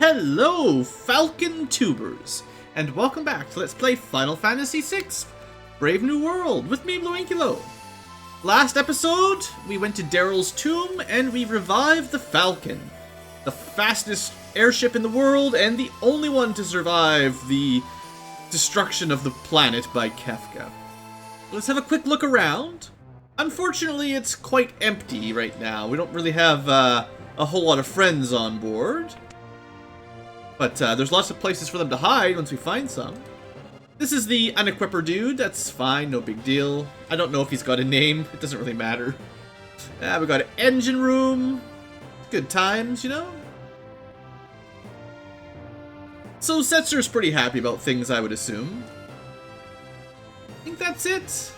Hello, Falcon Tubers, and welcome back to Let's Play Final Fantasy VI Brave New World with me, BlueAnkylo. Last episode, we went to Daryl's tomb and we revived the Falcon, the fastest airship in the world and the only one to survive the destruction of the planet by Kefka. Let's have a quick look around. Unfortunately, it's quite empty right now. We don't really have a whole lot of friends on board. But there's lots of places for them to hide once we find some. This is the unequipper dude. That's fine, no big deal. I don't know if he's got a name. It doesn't really matter. We got an engine room. Good times, you know? So Setzer's pretty happy about things, I would assume. I think that's it.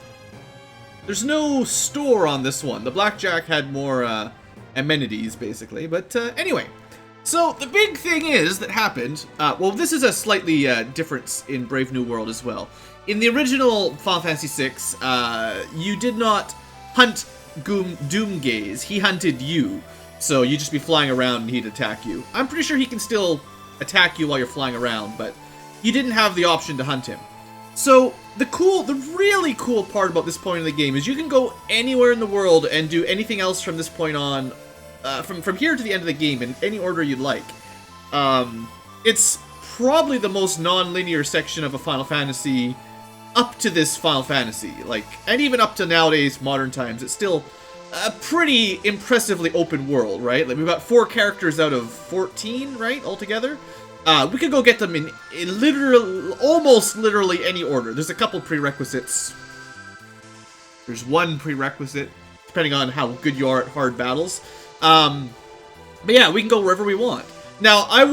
There's no store on this one. The Blackjack had more amenities, basically. But anyway. So, the big thing is that happened, well, this is a slightly difference in Brave New World as well. In the original Final Fantasy VI, you did not hunt Doomgaze, he hunted you. So, you'd just be flying around and he'd attack you. I'm pretty sure he can still attack you while you're flying around, but you didn't have the option to hunt him. So, the really cool part about this point in the game is you can go anywhere in the world and do anything else from this point on. From here to the end of the game in any order you'd like. It's probably the most non-linear section of a Final Fantasy up to this Final Fantasy. And even up to nowadays, modern times, it's still a pretty impressively open world, right? We've got 4 characters out of 14, right, altogether? We could go get them in almost literally any order. There's a couple prerequisites. There's one prerequisite, depending on how good you are at hard battles. But yeah, we can go wherever we want. Now, I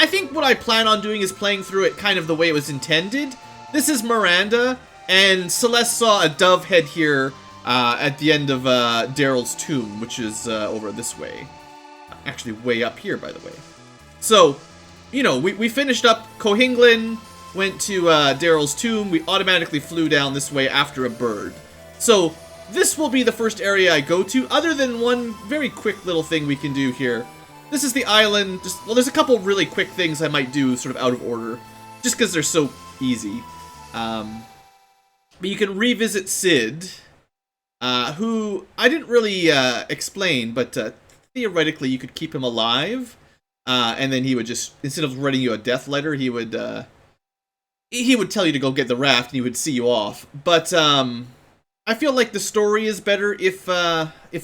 think what I plan on doing is playing through it kind of the way it was intended. This is Miranda, and Celeste saw a dove head here, at the end of, Daryl's tomb, which is, over this way. Actually, way up here, by the way. So, you know, we finished up Kohinglin, went to, Daryl's tomb, we automatically flew down this way after a bird. So, this will be the first area I go to, other than one very quick little thing we can do here. This is the island. Well, there's a couple really quick things I might do sort of out of order, just because they're so easy. But you can revisit Sid, who I didn't really explain, but theoretically you could keep him alive, and then he would just, instead of writing you a death letter, he would tell you to go get the raft, and he would see you off. But I feel like the story is better if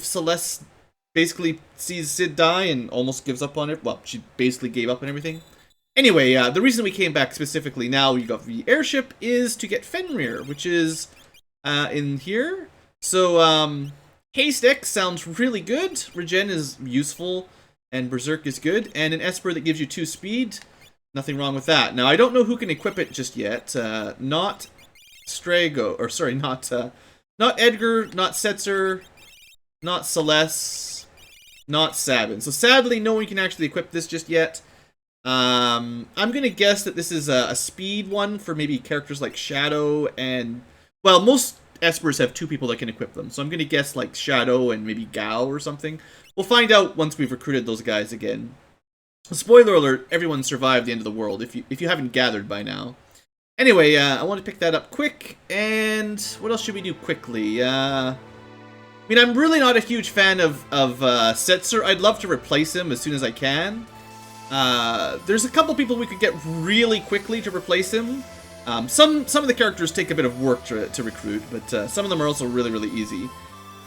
Celeste basically sees Sid die and almost gives up on it. Well, she basically gave up on everything. Anyway, the reason we came back specifically now you got the airship is to get Fenrir, which is in here. So, Haste X sounds really good. Regen is useful, and Berserk is good. And an Esper that gives you 2 speed. Nothing wrong with that. Now, I don't know who can equip it just yet. Not Strago, or sorry, not Edgar, not Setzer, not Celeste, not Sabin. So sadly, no one can actually equip this just yet. I'm gonna guess that this is a speed one for maybe characters like Shadow and... Well, most Espers have 2 people that can equip them. So I'm gonna guess like Shadow and maybe Gao or something. We'll find out once we've recruited those guys again. Spoiler alert, everyone survived the end of the world, if you haven't gathered by now. Anyway, I want to pick that up quick, and what else should we do quickly? I mean, I'm really not a huge fan of Setzer. I'd love to replace him as soon as I can. There's a couple people we could get really quickly to replace him. Some of the characters take a bit of work to recruit, but some of them are also really, really easy.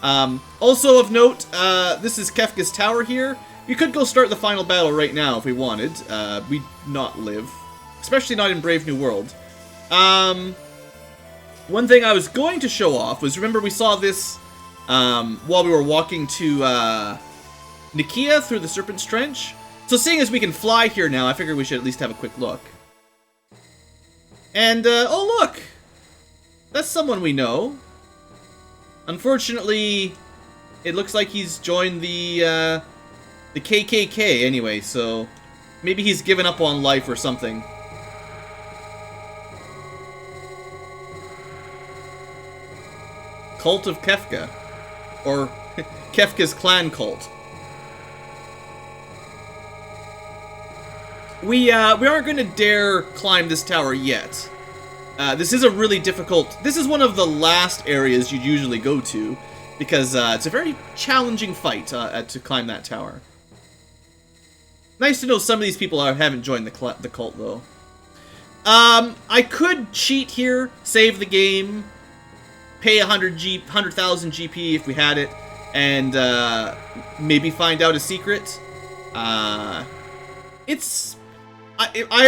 Also of note, this is Kefka's tower here. You could go start the final battle right now if we wanted. We'd not live, especially not in Brave New World. One thing I was going to show off was, remember we saw this, while we were walking to, Nikia through the Serpent's Trench? So seeing as we can fly here now, I figured we should at least have a quick look. And, oh look! That's someone we know. Unfortunately, it looks like he's joined the KKK anyway, so maybe he's given up on life or something. Cult of Kefka. Or Kefka's clan cult. we aren't going to dare climb this tower yet. This is a really difficult... This is one of the last areas you'd usually go to, because it's a very challenging fight to climb that tower. Nice to know some of these people haven't joined the cult, though. I could cheat here, save the game, pay 100,000 GP if we had it, and maybe find out a secret. I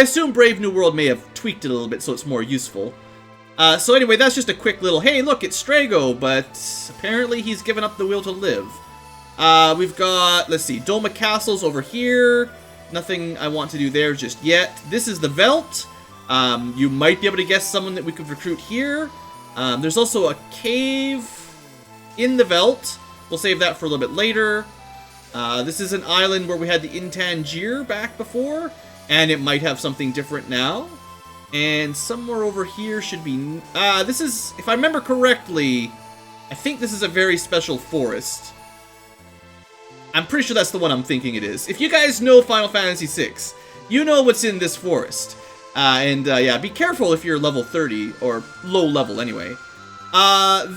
assume Brave New World may have tweaked it a little bit so it's more useful. So anyway, that's just a quick little, hey, look, it's Strago, but apparently he's given up the will to live. We've got, let's see, Doma Castle's over here. Nothing I want to do there just yet. This is the Veld. You might be able to guess someone that we could recruit here. There's also a cave in the Veld. We'll save that for a little bit later. This is an island where we had the Intangier back before, and it might have something different now. And somewhere over here should be... this is, if I remember correctly, I think this is a very special forest. I'm pretty sure that's the one I'm thinking it is. If you guys know Final Fantasy VI, you know what's in this forest. Yeah, be careful if you're level 30, or low level anyway.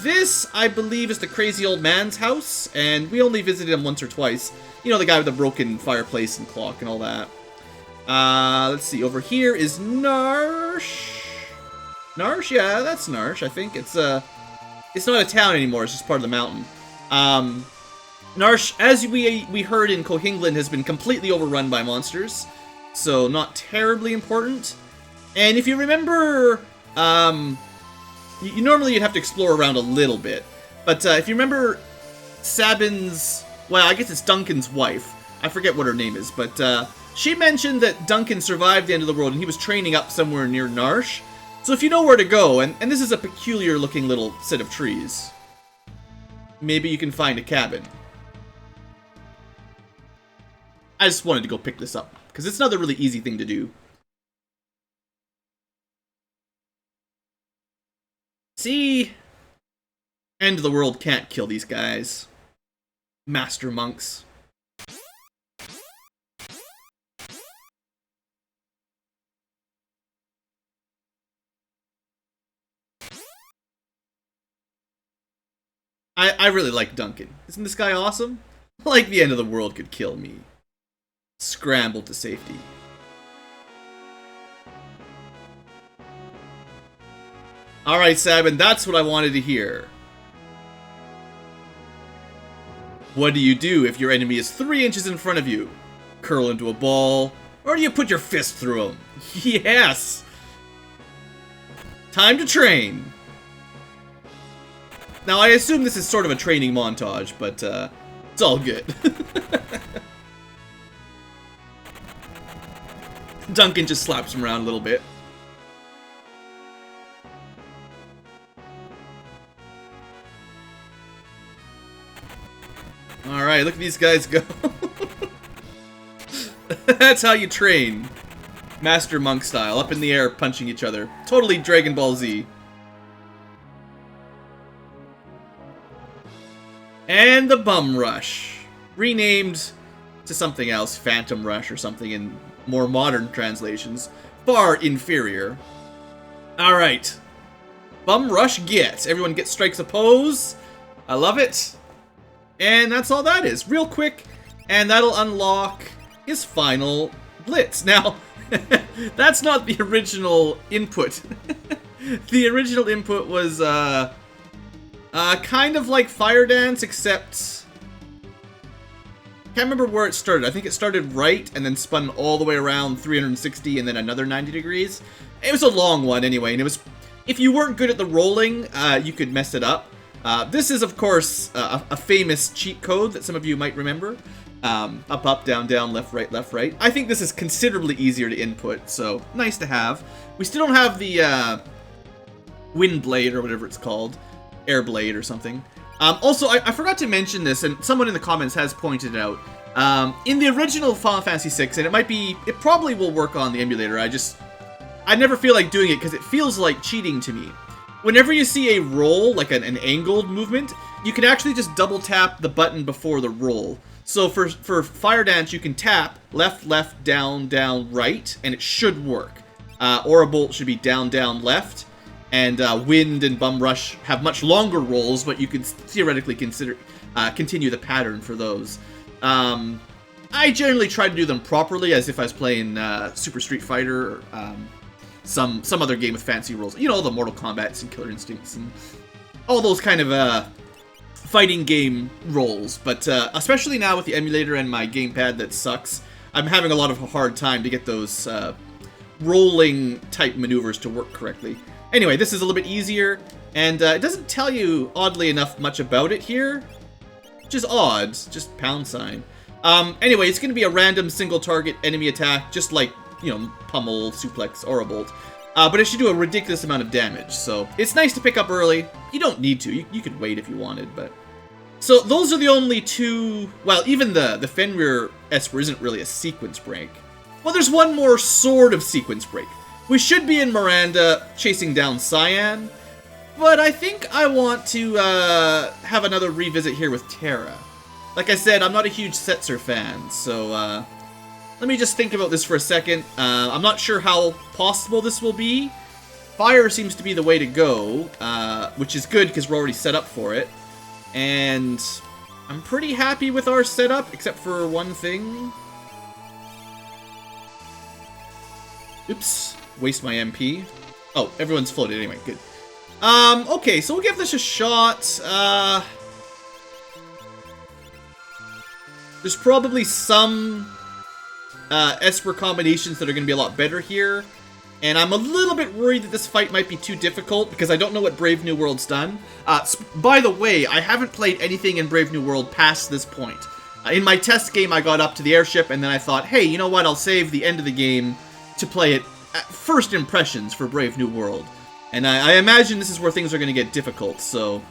This, I believe, is the crazy old man's house, and we only visited him once or twice. You know, the guy with the broken fireplace and clock and all that. Let's see, over here is Narsh. Narsh? Yeah, that's Narsh, I think. It's not a town anymore, it's just part of the mountain. Narsh, as we heard in Kohingland, has been completely overrun by monsters, so not terribly important. And if you remember, normally you'd have to explore around a little bit, but if you remember Sabin's, well, I guess it's Duncan's wife, I forget what her name is, but she mentioned that Duncan survived the end of the world and he was training up somewhere near Narsh. So if you know where to go, and this is a peculiar looking little set of trees, maybe you can find a cabin. I just wanted to go pick this up, because it's another really easy thing to do. See? End of the world can't kill these guys. Master monks. I really like Duncan. Isn't this guy awesome? Like the end of the world could kill me. Scramble to safety. Alright, Sabin, that's what I wanted to hear. What do you do if your enemy is 3 inches in front of you? Curl into a ball, or do you put your fist through him? Yes! Time to train! Now, I assume this is sort of a training montage, but it's all good. Duncan just slaps him around a little bit. Alright, look at these guys go. That's how you train. Master Monk style, up in the air, punching each other. Totally Dragon Ball Z. And the Bum Rush. Renamed to something else, Phantom Rush or something in more modern translations. Far inferior. Alright. Bum Rush get. Everyone gets strikes a pose. I love it. And that's all that is. Real quick. And that'll unlock his final blitz. Now, that's not the original input. The original input was, kind of like Fire Dance, except... Can't remember where it started. I think it started right, and then spun all the way around 360, and then another 90 degrees. It was a long one, anyway, and it was... If you weren't good at the rolling, you could mess it up. This is, of course, a famous cheat code that some of you might remember. Up, up, down, down, left, right, left, right. I think this is considerably easier to input, so nice to have. We still don't have the Wind Blade, or whatever it's called. Air Blade or something. Also, I forgot to mention this, and someone in the comments has pointed it out. In the original Final Fantasy VI, and it probably will work on the emulator, I never feel like doing it because it feels like cheating to me. Whenever you see a roll, like an angled movement, you can actually just double tap the button before the roll. So for Fire Dance, you can tap left, left, down, down, right, and it should work. Aura Bolt should be down, down, left, and Wind and Bum Rush have much longer rolls, but you can theoretically continue the pattern for those. I generally try to do them properly, as if I was playing Super Street Fighter or some other game with fancy rules. You know, the Mortal Kombats and Killer Instincts and all those kind of fighting game roles. But especially now with the emulator and my gamepad that sucks, I'm having a lot of a hard time to get those rolling type maneuvers to work correctly. Anyway, this is a little bit easier, and it doesn't tell you, oddly enough, much about it here, which is odd, just £. Anyway, it's going to be a random single target enemy attack, just like, you know, Pummel, Suplex, Aura Bolt. But it should do a ridiculous amount of damage, so it's nice to pick up early. You don't need to, you could wait if you wanted, but... So those are the only two... Well, even the Fenrir Esper isn't really a sequence break. Well, there's one more sort of sequence break. We should be in Miranda chasing down Cyan, but I think I want to have another revisit here with Terra. Like I said, I'm not a huge Setzer fan, so let me just think about this for a second. I'm not sure how possible this will be. Fire seems to be the way to go, which is good because we're already set up for it. And I'm pretty happy with our setup, except for one thing. Oops, waste my MP. Oh, everyone's floated anyway, good. Okay, so we'll give this a shot. There's probably some Esper combinations that are going to be a lot better here. And I'm a little bit worried that this fight might be too difficult, because I don't know what Brave New World's done. By the way, I haven't played anything in Brave New World past this point. In my test game, I got up to the airship, and then I thought, hey, you know what, I'll save the end of the game to play it at first impressions for Brave New World. And I imagine this is where things are going to get difficult, so...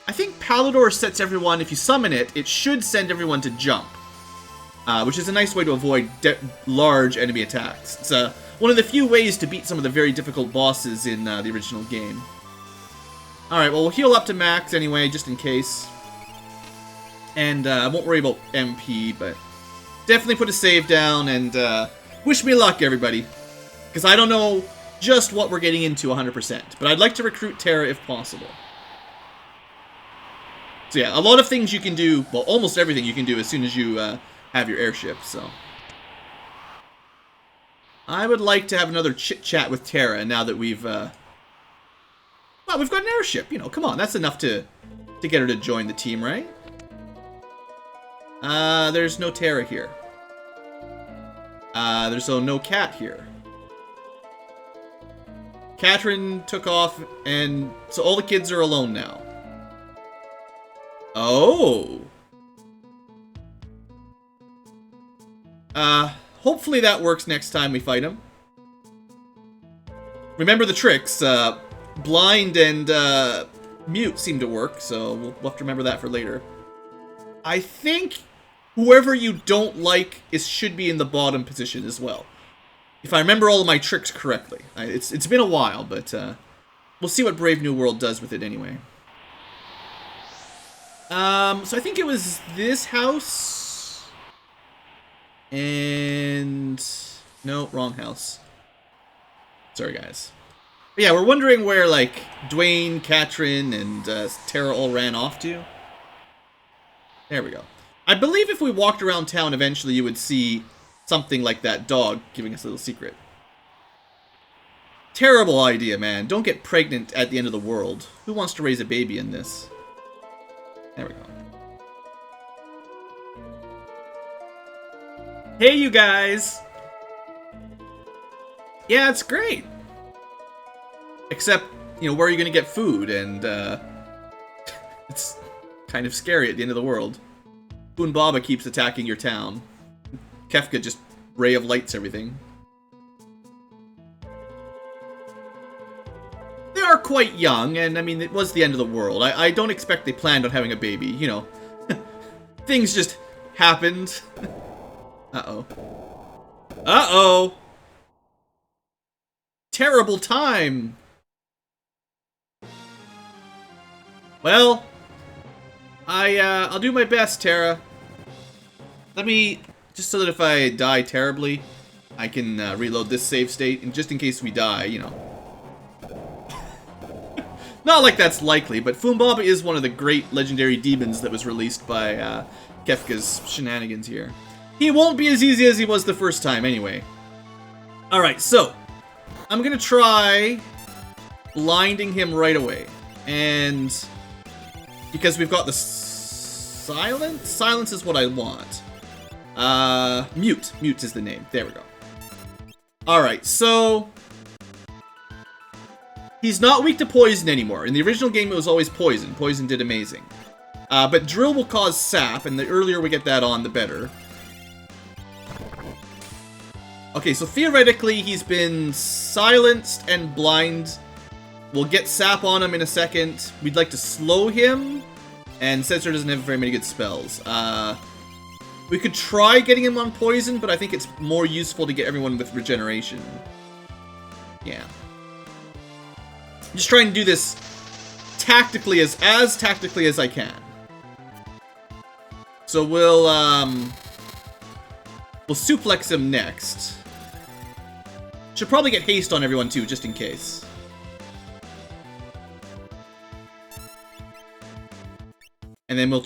I think Pallador sets everyone, if you summon it, it should send everyone to jump. Which is a nice way to avoid large enemy attacks. It's one of the few ways to beat some of the very difficult bosses in the original game. Alright, well, we'll heal up to max anyway, just in case. And I won't worry about MP, but definitely put a save down, and wish me luck, everybody. Because I don't know just what we're getting into 100%, but I'd like to recruit Terra if possible. So yeah, a lot of things you can do, well, almost everything you can do as soon as you have your airship, so... I would like to have another chit-chat with Terra now that we've, well, we've got an airship, you know, come on, that's enough to get her to join the team, right? There's no Terra here. There's no cat here. Catherine took off, and so all the kids are alone now. Oh! Hopefully that works next time we fight him. Remember the tricks, blind and mute seem to work, so we'll have to remember that for later. I think whoever you don't like should be in the bottom position as well. If I remember all of my tricks correctly. It's been a while, but we'll see what Brave New World does with it anyway. So I think it was this house. And... no, wrong house. Sorry, guys. But yeah, we're wondering where, like, Dwayne, Katrin, and Terra all ran off to. There we go. I believe if we walked around town, eventually you would see something like that dog giving us a little secret. Terrible idea, man. Don't get pregnant at the end of the world. Who wants to raise a baby in this? There we go. Hey, you guys! Yeah, it's great. Except, you know, where are you going to get food? And, it's kind of scary at the end of the world. Humbaba keeps attacking your town. Kefka just ray of lights everything. They are quite young, and, I mean, it was the end of the world. I don't expect they planned on having a baby, you know. Things just happened. Uh-oh. Uh-oh! Terrible time! Well, I'll do my best, Terra. Let me, just so that if I die terribly, I can reload this save state, and just in case we die, you know. Not like that's likely, but Humbaba is one of the great legendary demons that was released by Kefka's shenanigans here. He won't be as easy as he was the first time, anyway. Alright, so, I'm gonna try blinding him right away. And because we've got the silence? Silence is what I want. Mute. Mute is the name. There we go. Alright, so he's not weak to poison anymore. In the original game, it was always poison. Poison did amazing. But drill will cause sap, and the earlier we get that on, the better. Okay, so theoretically, he's been silenced and blind. We'll get sap on him in a second. We'd like to slow him, and Setzer doesn't have very many good spells. We could try getting him on poison, but I think it's more useful to get everyone with regeneration. Yeah. I'm just trying to do this tactically, as tactically as I can. So we'll suplex him next. Should probably get haste on everyone too, just in case. And then we'll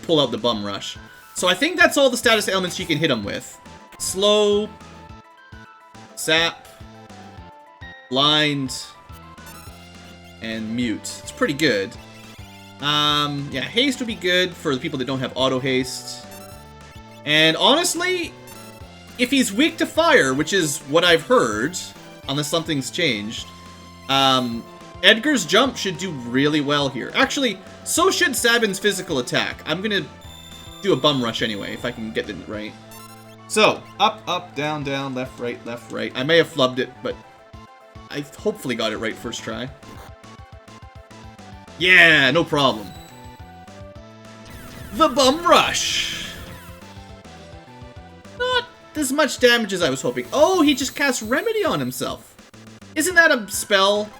pull out the bum rush. So I think that's all the status elements you can hit him with. Slow, sap, blind, and mute. It's pretty good. Yeah, haste would be good for the people that don't have auto haste. And honestly, if he's weak to fire, which is what I've heard, unless something's changed, Edgar's jump should do really well here. Actually, so should Sabin's physical attack. I'm gonna do a bum rush anyway, if I can get it right. So, up, up, down, down, left, right, left, right. I may have flubbed it, but I hopefully got it right first try. Yeah, no problem. The bum rush. Not as much damage as I was hoping. Oh, he just cast Remedy on himself. Isn't that a spell?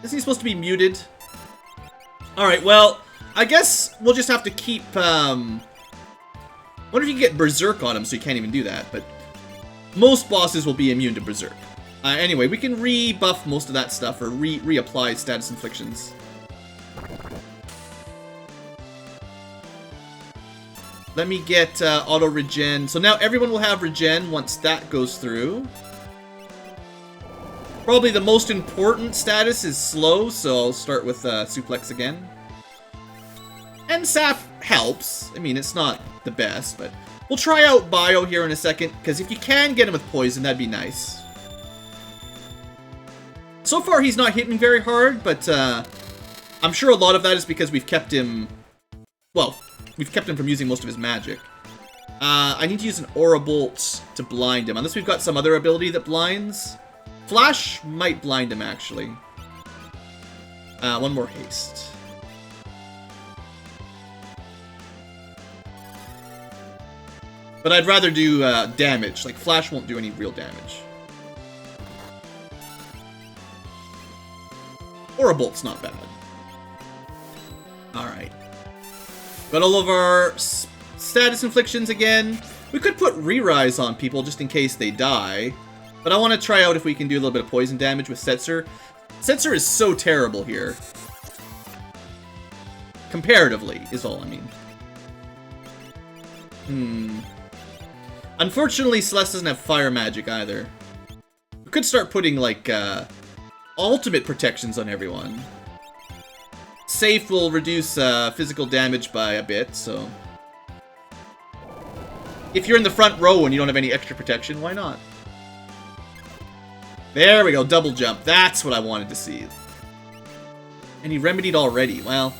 Isn't he supposed to be muted? Alright, well, I guess we'll just have to keep, wonder if you can get Berserk on him so you can't even do that, but most bosses will be immune to Berserk. Anyway, we can rebuff most of that stuff, or reapply status inflictions. Let me get auto regen. So now everyone will have regen once that goes through. Probably the most important status is slow, so I'll start with suplex again. And sap helps. I mean, it's not the best, but we'll try out bio here in a second, because if you can get him with poison, that'd be nice. So far, he's not hitting very hard, but I'm sure a lot of that is because we've kept him... Well, we've kept him from using most of his magic. I need to use an Aura Bolt to blind him, unless we've got some other ability that blinds. Flash might blind him, actually. One more haste. But I'd rather do damage. Like, Flash won't do any real damage. Aura Bolt's not bad. Alright. Got all of our status inflictions again. We could put re-rise on people just in case they die. But I want to try out if we can do a little bit of poison damage with Setzer. Setzer is so terrible here. Comparatively, is all I mean. Unfortunately, Celeste doesn't have fire magic either. We could start putting, like, ultimate protections on everyone. Safe will reduce physical damage by a bit, so... If you're in the front row and you don't have any extra protection, why not? There we go, double jump. That's what I wanted to see. And he remedied already. Well,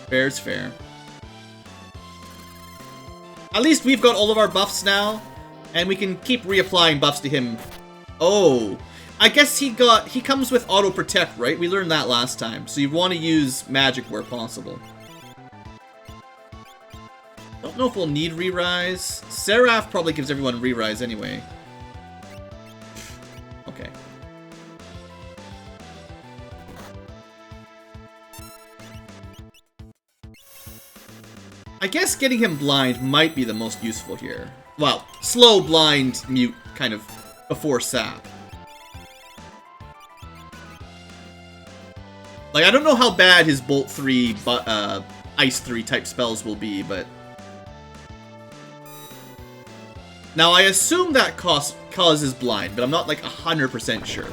fair's fair. At least we've got all of our buffs now, and we can keep reapplying buffs to him. Oh, I guess he comes with auto protect, right? We learned that last time, so you want to use magic where possible. Don't know if we'll need re-rise. Seraph probably gives everyone re-rise anyway. Okay. I guess getting him blind might be the most useful here. Well, slow, blind, mute, kind of before sap. Like, I don't know how bad his Bolt 3, Ice 3 type spells will be, but... Now, I assume that causes blind, but I'm not, like, 100% sure.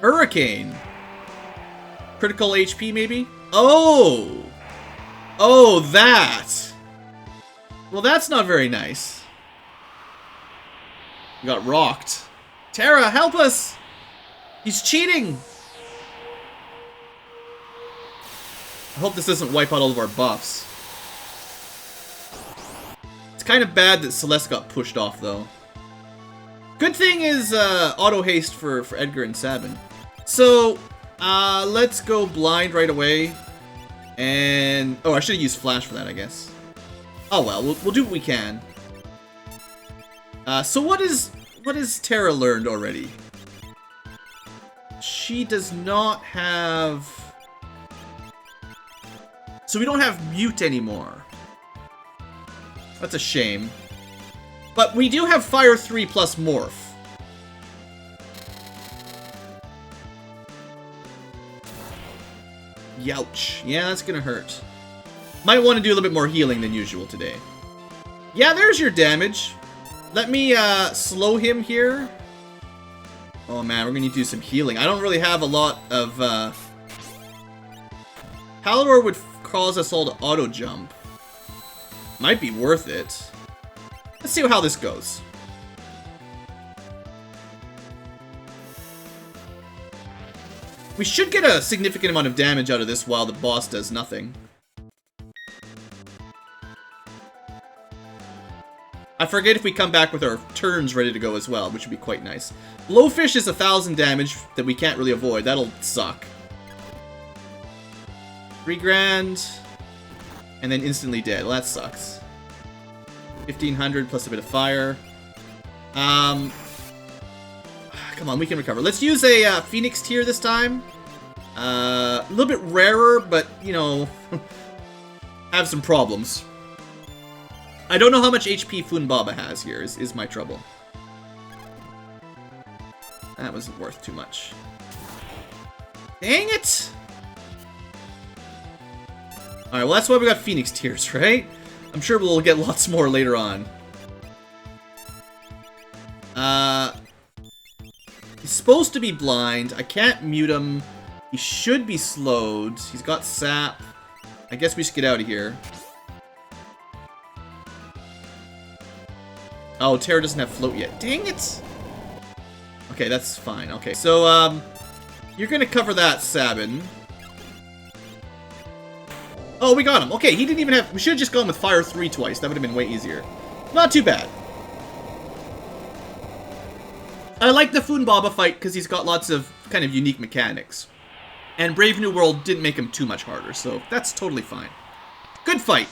Hurricane. Critical HP, maybe? Oh! Oh, that! Well, that's not very nice. We got rocked. Terra, help us! He's cheating! I hope this doesn't wipe out all of our buffs. It's kind of bad that Celeste got pushed off, though. Good thing is auto haste for Edgar and Sabin. So, let's go blind right away. And... oh, I should have used flash for that, I guess. Oh well, we'll do what we can. So what is Terra learned already? She does not have... so we don't have mute anymore. That's a shame. But we do have Fire 3 plus Morph. Youch. Yeah, that's gonna hurt. Might want to do a little bit more healing than usual today. Yeah, there's your damage. Let me slow him here. Oh man, we're gonna need to do some healing. I don't really have a lot of... Halidor would cause us all to auto jump. Might be worth it. Let's see how this goes. We should get a significant amount of damage out of this while the boss does nothing. I forget if we come back with our turns ready to go as well, which would be quite nice. Blowfish is 1,000 damage that we can't really avoid. That'll suck. 3 grand. And then instantly dead. Well, that sucks. 1,500 plus a bit of fire. Come on, we can recover. Let's use a Phoenix tier this time. A little bit rarer, but, you know, have some problems. I don't know how much HP Humbaba has here, is my trouble. That wasn't worth too much. Dang it! Alright, well that's why we got Phoenix tiers, right? I'm sure we'll get lots more later on. He's supposed to be blind. I can't mute him. He should be slowed. He's got sap. I guess we should get out of here. Oh, Terra doesn't have float yet. Dang it! Okay, that's fine. Okay, so, you're gonna cover that, Sabin. Oh, we got him. Okay, he didn't even have... we should have just gone with Fire 3 twice. That would have been way easier. Not too bad. I like the Humbaba fight because he's got lots of kind of unique mechanics. And Brave New World didn't make him too much harder, so that's totally fine. Good fight.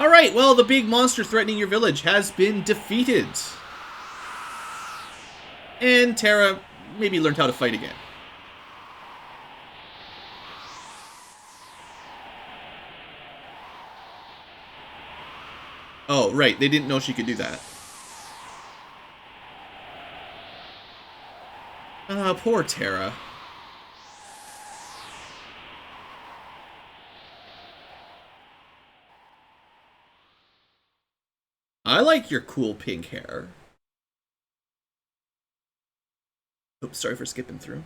Alright, well, the big monster threatening your village has been defeated. And Terra maybe learned how to fight again. Oh, right, they didn't know she could do that. Poor Terra. I like your cool pink hair. Oops, sorry for skipping through.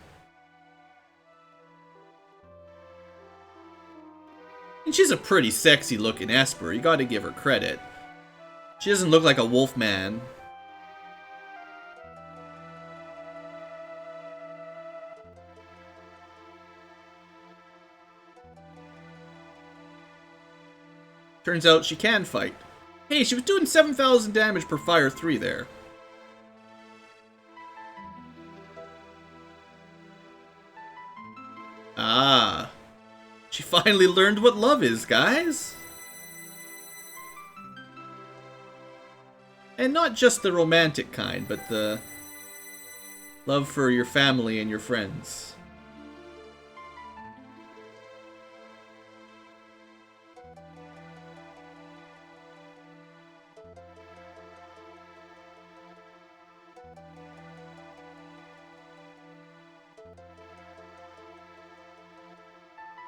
And she's a pretty sexy looking Esper, you gotta give her credit. She doesn't look like a wolf man. Turns out she can fight. Hey, she was doing 7,000 damage per Fire 3 there. Ah. She finally learned what love is, guys. And not just the romantic kind, but the love for your family and your friends.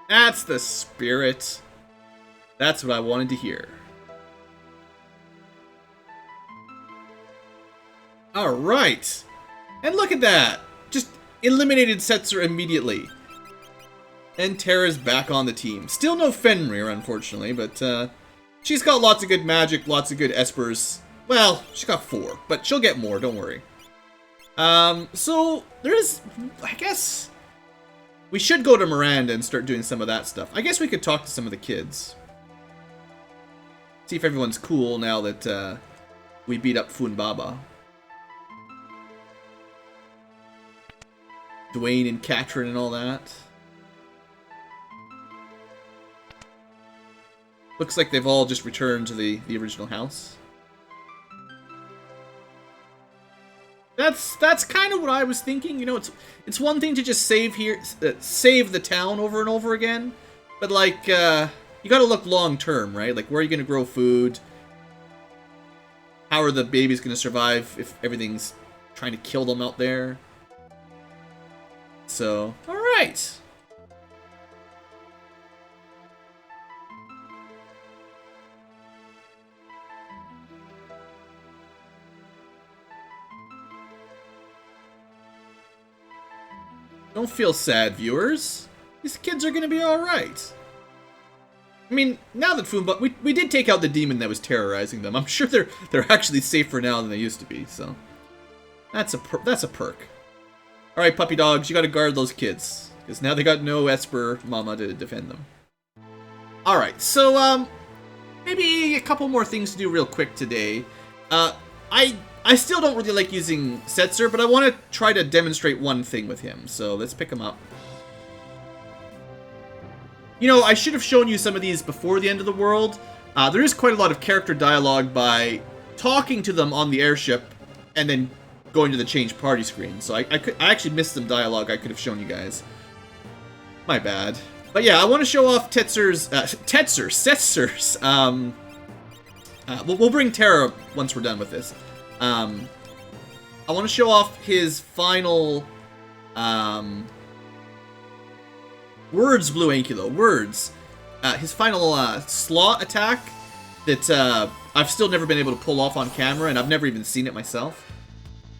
That's the spirit. That's what I wanted to hear. Alright. And look at that. Just eliminated Setzer immediately. And Terra's back on the team. Still no Fenrir, unfortunately, but she's got lots of good magic, lots of good espers. Well, she's got 4, but she'll get more, don't worry. So there is, I guess, we should go to Miranda and start doing some of that stuff. I guess we could talk to some of the kids. See if everyone's cool now that we beat up Humbaba. Dwayne and Katrin and all that. Looks like they've all just returned to the original house. That's kind of what I was thinking. You know, it's one thing to just save the town over and over again, but like you got to look long term, right? Like, where are you going to grow food? How are the babies going to survive if everything's trying to kill them out there? So, all right. Don't feel sad, viewers. These kids are gonna be alright. I mean, now that Humbaba... We did take out the demon that was terrorizing them. I'm sure they're actually safer now than they used to be, so... That's a perk. Alright, puppy dogs, you gotta guard those kids. Because now they got no Esper Mama to defend them. Alright, so, maybe a couple more things to do real quick today. I still don't really like using Setzer, but I want to try to demonstrate one thing with him. So let's pick him up. You know, I should have shown you some of these before the end of the world. There is quite a lot of character dialogue by talking to them on the airship and then going to the change party screen. So I actually missed some dialogue I could have shown you guys. My bad. But yeah, I want to show off Setzer's. We'll bring Terra once we're done with this. I want to show off his final, words, BlueAnkylo, words. His final, slot attack that, I've still never been able to pull off on camera, and I've never even seen it myself.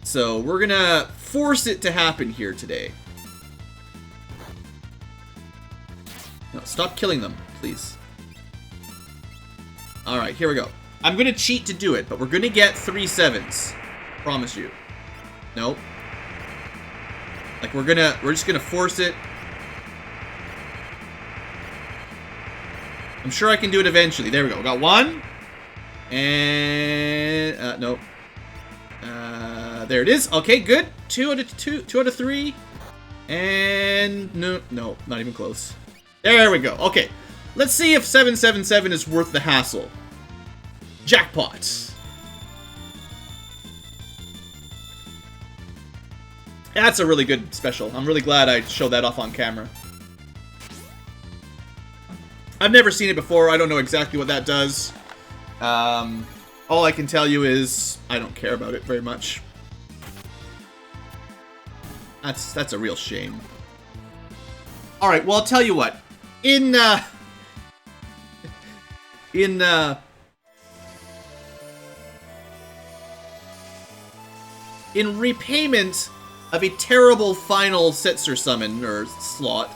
So, we're gonna force it to happen here today. No, stop killing them, please. Alright, here we go. I'm gonna cheat to do it, but we're gonna get 3 7s. Promise you. Nope. Like, we're just gonna force it. I'm sure I can do it eventually. There we go. Got 1. And nope. There it is. Okay, good. 2 out of 3. And no, not even close. There we go. Okay. Let's see if 777 is worth the hassle. Jackpot. That's a really good special. I'm really glad I showed that off on camera. I've never seen it before. I don't know exactly what that does. All I can tell you is I don't care about it very much. That's a real shame. All right, well, I'll tell you what. In repayment of a terrible final Setzer summon, or slot,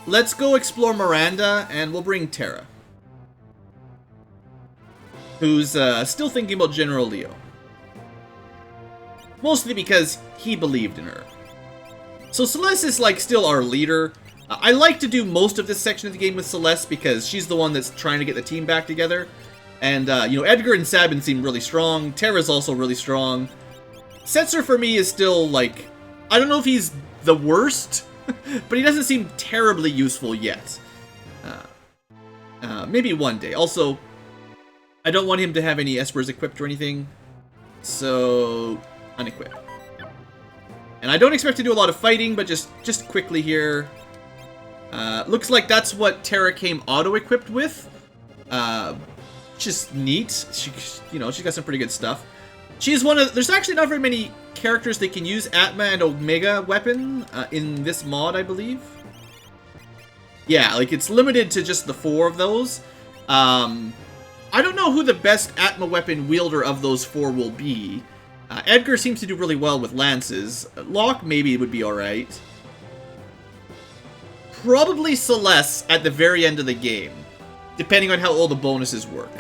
let's go explore Miranda, and we'll bring Terra. Who's still thinking about General Leo. Mostly because he believed in her. So Celeste is, like, still our leader. I like to do most of this section of the game with Celeste because she's the one that's trying to get the team back together. And, you know, Edgar and Sabin seem really strong. Terra's also really strong. Setzer for me is still, like, I don't know if he's the worst, but he doesn't seem terribly useful yet. Maybe one day. Also, I don't want him to have any espers equipped or anything, so unequip. And I don't expect to do a lot of fighting, but just quickly here. Looks like that's what Terra came auto-equipped with. Just neat. You know, she's got some pretty good stuff. She's one of... There's actually not very many characters that can use Atma and Omega weapon in this mod, I believe. Yeah, like, it's limited to just the 4 of those. I don't know who the best Atma weapon wielder of those 4 will be. Edgar seems to do really well with lances. Locke maybe would be alright. Probably Celeste at the very end of the game, depending on how all the bonuses work.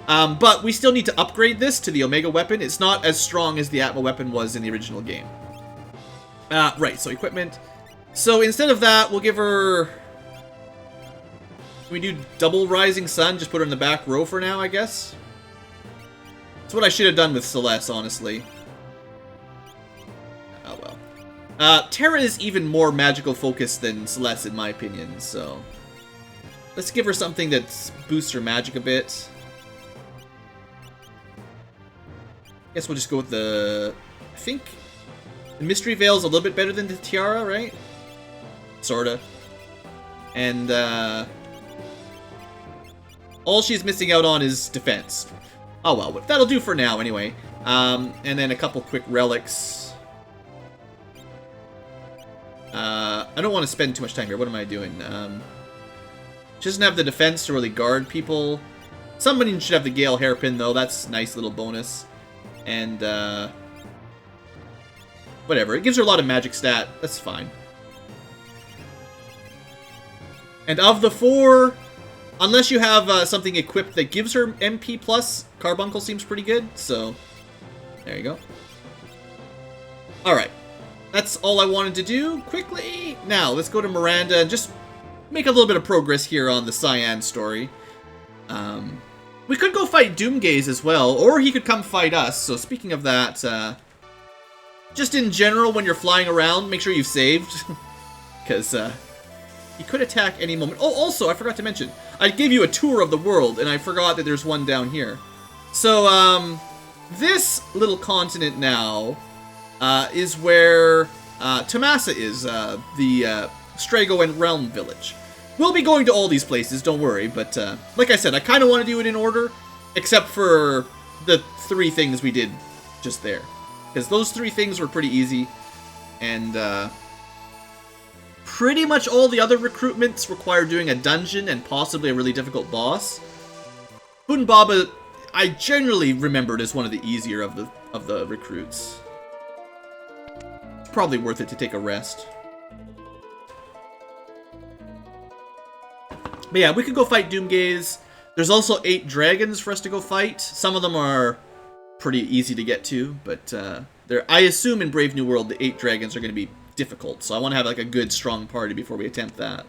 But we still need to upgrade this to the Omega weapon. It's not as strong as the Atma weapon was in the original game. Right, so equipment. So instead of that, we'll give her... Can we do double Rising Sun? Just put her in the back row for now, I guess? That's what I should have done with Celeste, honestly. Oh well. Terra is even more magical focused than Celeste, in my opinion, so... Let's give her something that boosts her magic a bit. Guess we'll just go with the... I think... The Mystery Veil's a little bit better than the Tiara, right? Sorta. And, all she's missing out on is defense. Oh well, but that'll do for now anyway. And then a couple quick relics. I don't want to spend too much time here. What am I doing? She doesn't have the defense to really guard people. Somebody should have the Gale Hairpin though. That's a nice little bonus. And, whatever. It gives her a lot of magic stat. That's fine. And of the 4... Unless you have something equipped that gives her MP+, Carbuncle seems pretty good, so there you go. Alright, that's all I wanted to do quickly. Now, let's go to Miranda and just make a little bit of progress here on the Cyan story. We could go fight Doomgaze as well, or he could come fight us, so speaking of that, just in general, when you're flying around, make sure you've saved, because, he could attack any moment. Oh, also, I forgot to mention, I gave you a tour of the world, and I forgot that there's one down here. So, this little continent now is where Tomasa is, the Strago and Realm Village. We'll be going to all these places, don't worry, but like I said, I kind of want to do it in order, except for the 3 things we did just there. Because those 3 things were pretty easy, and pretty much all the other recruitments require doing a dungeon and possibly a really difficult boss. Humbaba, I generally remembered as one of the easier of the recruits. It's probably worth it to take a rest. But yeah, we could go fight Doomgaze. There's also 8 dragons for us to go fight. Some of them are pretty easy to get to, but I assume in Brave New World the 8 dragons are going to be difficult, so I want to have like a good strong party before we attempt that.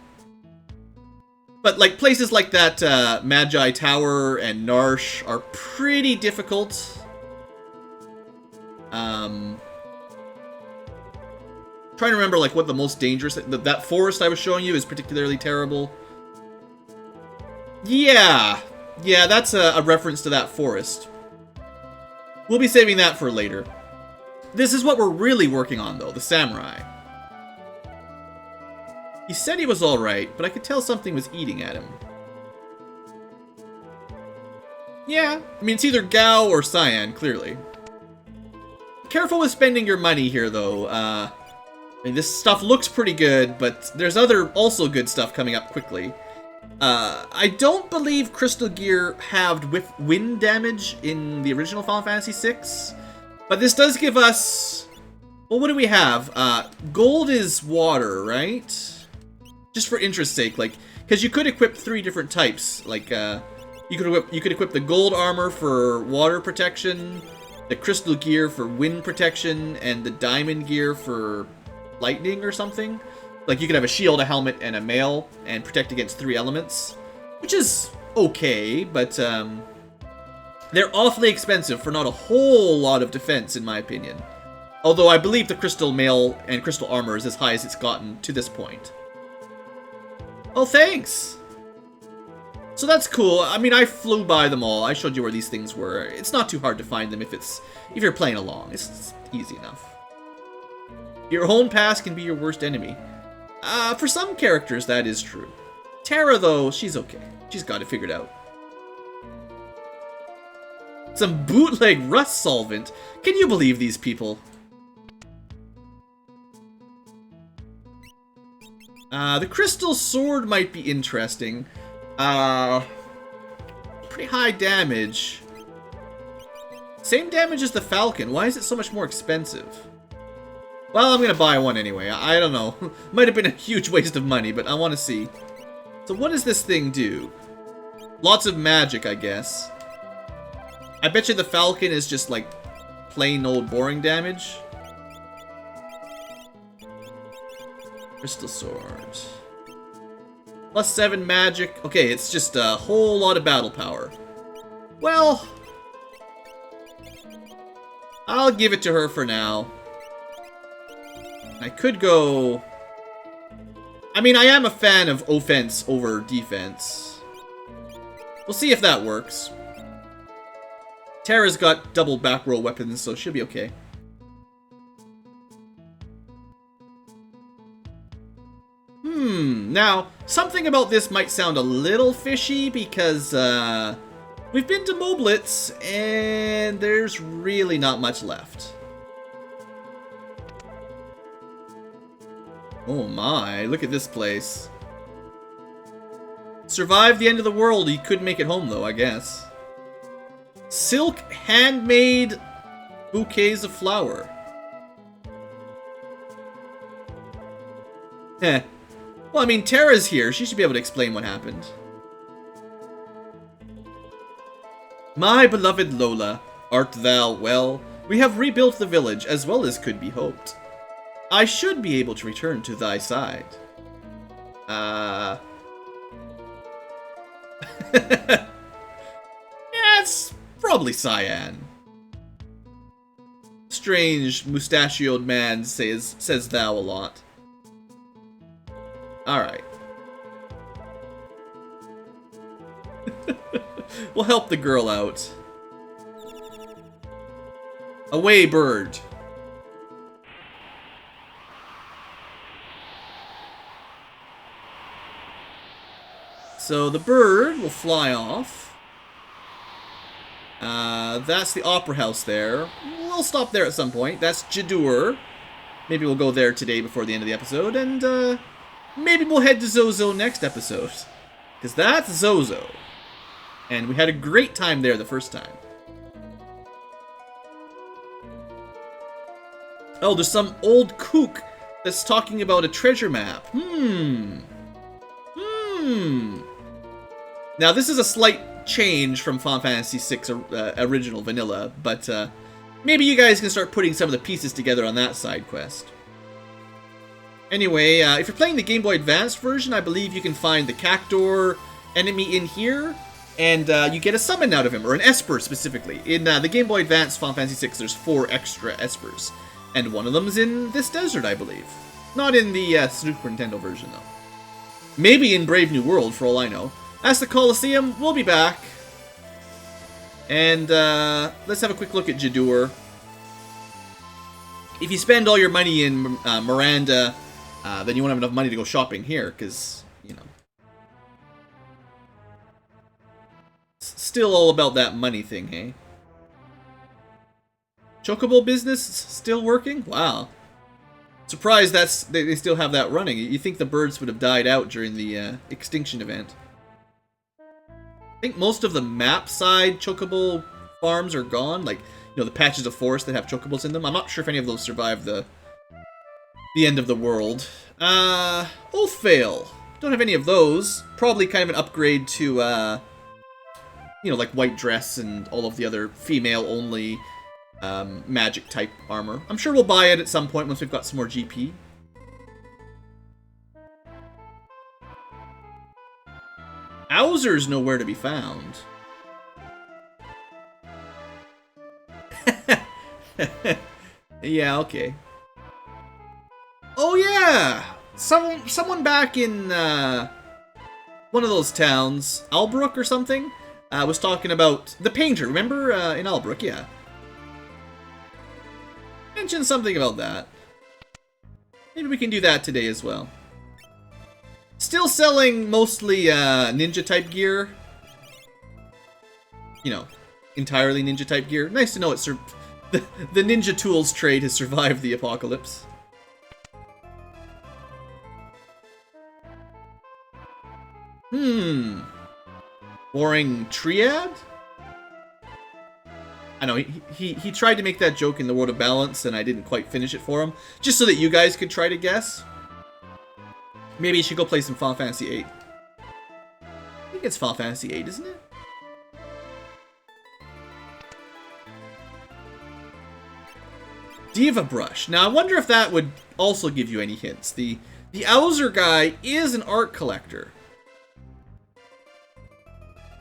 But like places like that Magi Tower and Narsh are pretty difficult. Trying to remember like what the most dangerous, that forest I was showing you is particularly terrible. Yeah, that's a reference to that forest. We'll be saving that for later. This is what we're really working on though, the samurai. He said he was alright, but I could tell something was eating at him. Yeah, I mean, it's either Gao or Cyan, clearly. Careful with spending your money here, though. I mean, this stuff looks pretty good, but there's also good stuff coming up quickly. I don't believe Crystal Gear halved with wind damage in the original Final Fantasy VI, but this does give us... Well, what do we have? Gold is water, right? Just for interest's sake, like, because you could equip 3 different types. Like, you could equip the gold armor for water protection, the crystal gear for wind protection, and the diamond gear for lightning or something. Like, you could have a shield, a helmet, and a mail, and protect against 3 elements, which is okay, but they're awfully expensive for not a whole lot of defense, in my opinion. Although I believe the crystal mail and crystal armor is as high as it's gotten to this point. Oh, thanks! So that's cool. I mean, I flew by them all. I showed you where these things were. It's not too hard to find them if you're playing along. It's easy enough. Your own past can be your worst enemy. For some characters, that is true. Terra, though, she's okay. She's got it figured out. Some bootleg rust solvent. Can you believe these people? The crystal sword might be interesting. Pretty high damage. Same damage as the Falcon. Why is it so much more expensive? Well, I'm gonna buy one anyway. I don't know. Might have been a huge waste of money, but I want to see. So what does this thing do? Lots of magic, I guess. I bet you the Falcon is just like plain old boring damage. Crystal sword. +7 magic. Okay, it's just a whole lot of battle power. Well, I'll give it to her for now. I could go... I mean, I am a fan of offense over defense. We'll see if that works. Terra's got double back row weapons, so she'll be okay. Now, something about this might sound a little fishy because, we've been to Moblitz, and there's really not much left. Oh my, look at this place. Survived the end of the world. He couldn't make it home though, I guess. Silk handmade bouquets of flower. Heh. Well, I mean, Terra's here. She should be able to explain what happened. My beloved Lola, art thou well? We have rebuilt the village as well as could be hoped. I should be able to return to thy side. Yeah, it's probably Cyan. Strange mustachioed man says thou a lot. Alright. We'll help the girl out. Away, bird. So the bird will fly off. That's the opera house there. We'll stop there at some point. That's Jadur. Maybe we'll go there today before the end of the episode. And maybe we'll head to Zozo next episode. Because that's Zozo. And we had a great time there the first time. Oh, there's some old kook that's talking about a treasure map. Now, this is a slight change from Final Fantasy VI original vanilla, but maybe you guys can start putting some of the pieces together on that side quest. Anyway, if you're playing the Game Boy Advanced version, I believe you can find the Cactor enemy in here, and you get a summon out of him, or an Esper specifically. In the Game Boy Advance Final Fantasy VI, there's 4 extra Espers, and one of them is in this desert, I believe. Not in the Super Nintendo version, though. Maybe in Brave New World, for all I know. That's the Colosseum. We'll be back. And let's have a quick look at Jadur. If you spend all your money in Miranda, then you won't have enough money to go shopping here, because, you know. It's still all about that money thing, hey? Chocobo business still working? Wow. Surprised they still have that running. You think the birds would have died out during the extinction event. I think most of the map side chocobo farms are gone. Like, you know, the patches of forest that have chocobos in them. I'm not sure if any of those survived the end of the world. Oathvale. Don't have any of those. Probably kind of an upgrade to, you know, like White Dress and all of the other female-only magic type armor. I'm sure we'll buy it at some point once we've got some more GP. Owser's nowhere to be found. Yeah, okay. Oh yeah! Someone back in one of those towns, Albrook or something, was talking about the painter. Remember in Albrook? Yeah. Mentioned something about that. Maybe we can do that today as well. Still selling mostly ninja type gear. You know, entirely ninja type gear. Nice to know it's the ninja tools trade has survived the apocalypse. Boring triad? I know, he tried to make that joke in the World of Balance, and I didn't quite finish it for him. Just so that you guys could try to guess. Maybe you should go play some Final Fantasy VIII. I think it's Final Fantasy VIII, isn't it? Diva Brush. Now, I wonder if that would also give you any hints. The Owser guy is an art collector.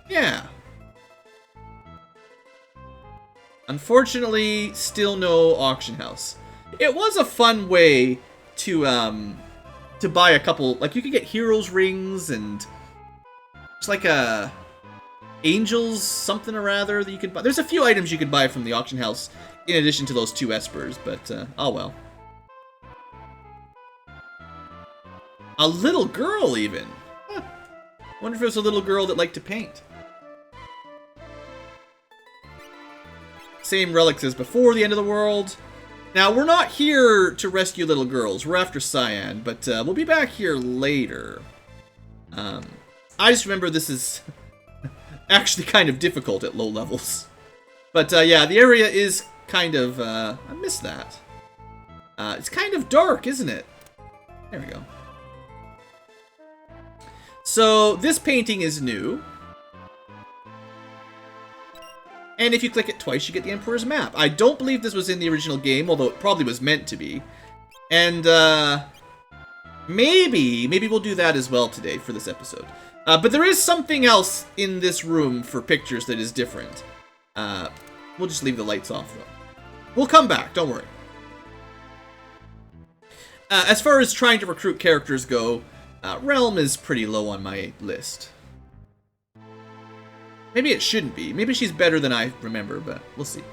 Yeah. Unfortunately, still no auction house. It was a fun way to buy a couple, like you could get heroes rings and it's like a angels something or other that you could buy. There's a few items you could buy from the auction house in addition to those 2 espers, but oh well. A little girl even. Huh. Wonder if it was a little girl that liked to paint. Same relics as before the end of the world. Now, we're not here to rescue little girls. We're after Cyan, but we'll be back here later. I just remember this is actually kind of difficult at low levels. But yeah, the area is kind of... I missed that. It's kind of dark, isn't it? There we go. So, this painting is new. And if you click it twice, you get the Emperor's map. I don't believe this was in the original game, although it probably was meant to be. And, maybe we'll do that as well today for this episode. But there is something else in this room for pictures that is different. We'll just leave the lights off, though. We'll come back, don't worry. As far as trying to recruit characters go, Realm is pretty low on my list. Maybe it shouldn't be. Maybe she's better than I remember, but we'll see.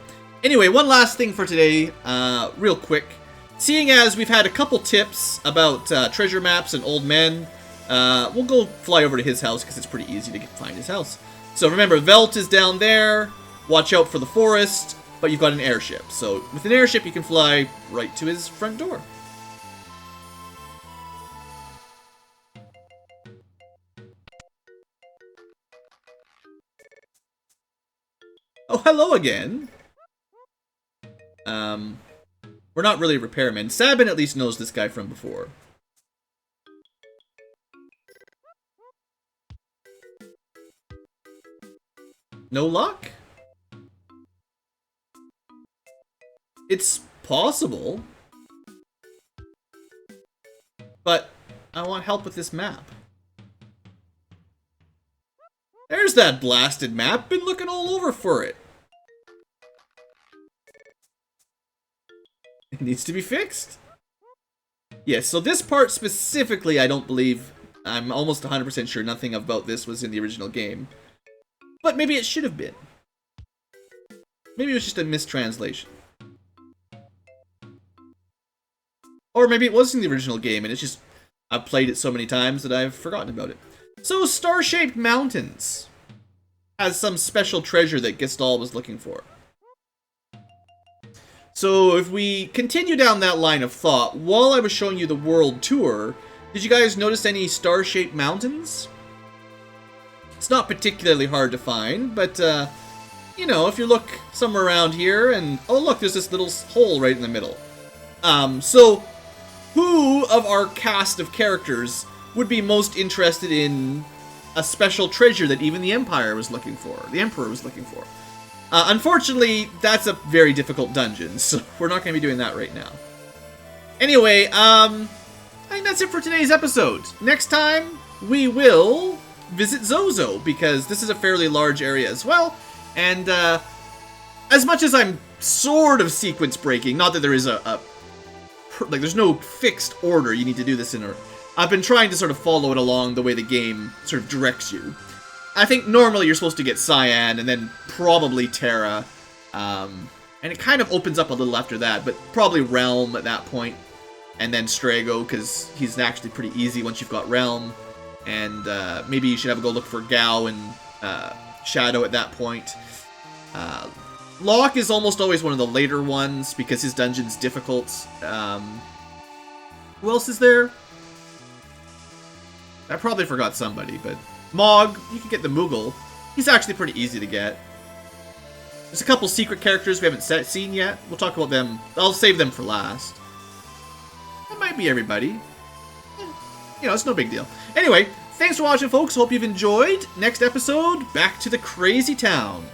Anyway, one last thing for today, real quick. Seeing as we've had a couple tips about treasure maps and old men, we'll go fly over to his house because it's pretty easy to find his house. So remember, Velt is down there. Watch out for the forest, but you've got an airship. So with an airship, you can fly right to his front door. Oh, hello again. We're not really repairmen. Sabin at least knows this guy from before. No luck? It's possible. But I want help with this map. There's that blasted map. Been looking all over for it. It needs to be fixed. Yes, so this part specifically, I don't believe, I'm almost 100% sure nothing about this was in the original game. But maybe it should have been. Maybe it was just a mistranslation. Or maybe it was in the original game and it's just, I've played it so many times that I've forgotten about it. So, Star-Shaped Mountains has some special treasure that Gestalt was looking for. So, if we continue down that line of thought, while I was showing you the world tour, did you guys notice any star-shaped mountains? It's not particularly hard to find, but, you know, if you look somewhere around here, and, oh look, there's this little hole right in the middle. So, who of our cast of characters would be most interested in a special treasure that even the Empire was looking for, the Emperor was looking for? Unfortunately, that's a very difficult dungeon, so we're not going to be doing that right now. Anyway, I think that's it for today's episode. Next time, we will visit Zozo, because this is a fairly large area as well, and as much as I'm sort of sequence breaking, not that there is like, there's no fixed order you need to do this in, or I've been trying to sort of follow it along the way the game sort of directs you. I think normally you're supposed to get Cyan, and then probably Terra, and it kind of opens up a little after that, but probably Realm at that point, and then Strago, because he's actually pretty easy once you've got Realm, and maybe you should have a go look for Gao and Shadow at that point. Locke is almost always one of the later ones, because his dungeon's difficult. Who else is there? I probably forgot somebody, but Mog, you can get the Moogle. He's actually pretty easy to get. There's a couple secret characters we haven't seen yet. We'll talk about them. I'll save them for last. That might be everybody. You know, it's no big deal. Anyway, thanks for watching, folks. Hope you've enjoyed. Next episode, back to the crazy town.